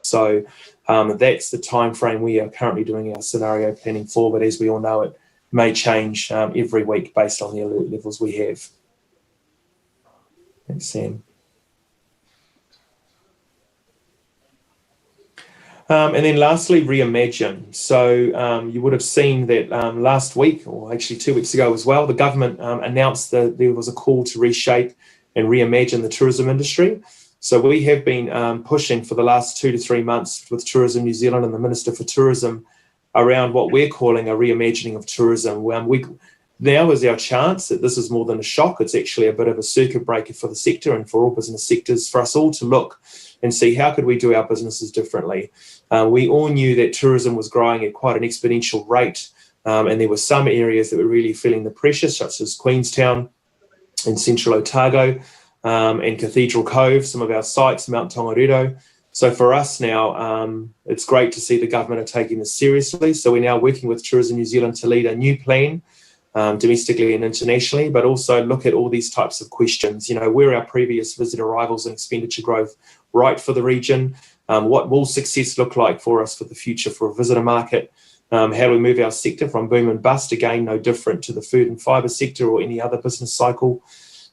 So that's the time frame we are currently doing our scenario planning for, but as we all know, it may change every week based on the alert levels we have. Thanks, Sam. And then lastly, reimagine. So you would have seen that last week, or actually 2 weeks ago as well, the government announced that there was a call to reshape and reimagine the tourism industry. So we have been pushing for the last 2 to 3 months with Tourism New Zealand and the Minister for Tourism around what we're calling a reimagining of tourism. Now is our chance that this is more than a shock. It's actually a bit of a circuit breaker for the sector and for all business sectors, for us all to look and see how could we do our businesses differently. We all knew that tourism was growing at quite an exponential rate, and there were some areas that were really feeling the pressure, such as Queenstown and Central Otago and Cathedral Cove, some of our sites, Mount Tongariro. So for us now, it's great to see the government are taking this seriously. So we're now working with Tourism New Zealand to lead a new plan, domestically and internationally, but also look at all these types of questions. You know, where are our previous visitor arrivals and expenditure growth right for the region? What will success look like for us for the future for a visitor market? How do we move our sector from boom and bust, again, no different to the food and fibre sector or any other business cycle?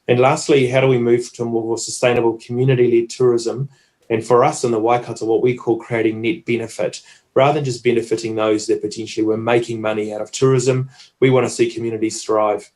And lastly, how do we move to a more sustainable community-led tourism? And for us in the Waikato, what we call creating net benefit. Rather than just benefiting those that potentially were making money out of tourism, we want to see communities thrive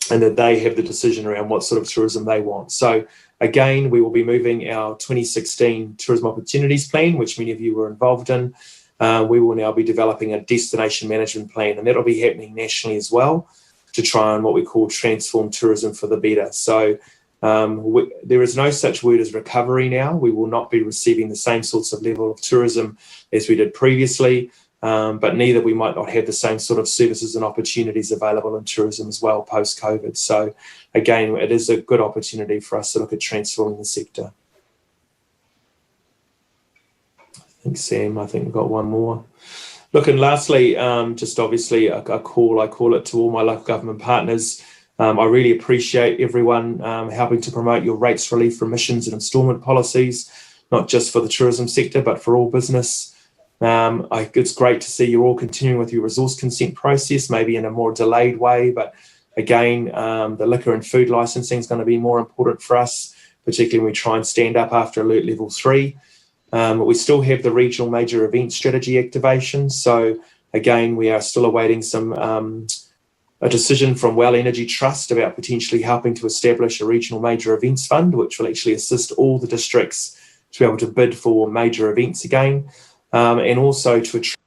and that they have the decision around what sort of tourism they want. So again, we will be moving our 2016 Tourism Opportunities Plan, which many of you were involved in. We will now be developing a destination management plan, and that'll be happening nationally as well to try and what we call transform tourism for the better. So there is no such word as recovery now. We will not be receiving the same sorts of level of tourism as we did previously, but neither we might not have the same sort of services and opportunities available in tourism as well post-COVID. So again, it is a good opportunity for us to look at transforming the sector. Thanks, Sam. I think we've got one more. Look, and lastly, just obviously a call, I call it, to all my local government partners. I really appreciate everyone helping to promote your rates relief, remissions and instalment policies, not just for the tourism sector, but for all business. It's great to see you're all continuing with your resource consent process, maybe in a more delayed way. But again, the liquor and food licensing is going to be more important for us, particularly when we try and stand up after alert level 3. We still have the regional major event strategy activation. So again, we are still awaiting a decision from Well Energy Trust about potentially helping to establish a regional major events fund, which will actually assist all the districts to be able to bid for major events again, and also to attract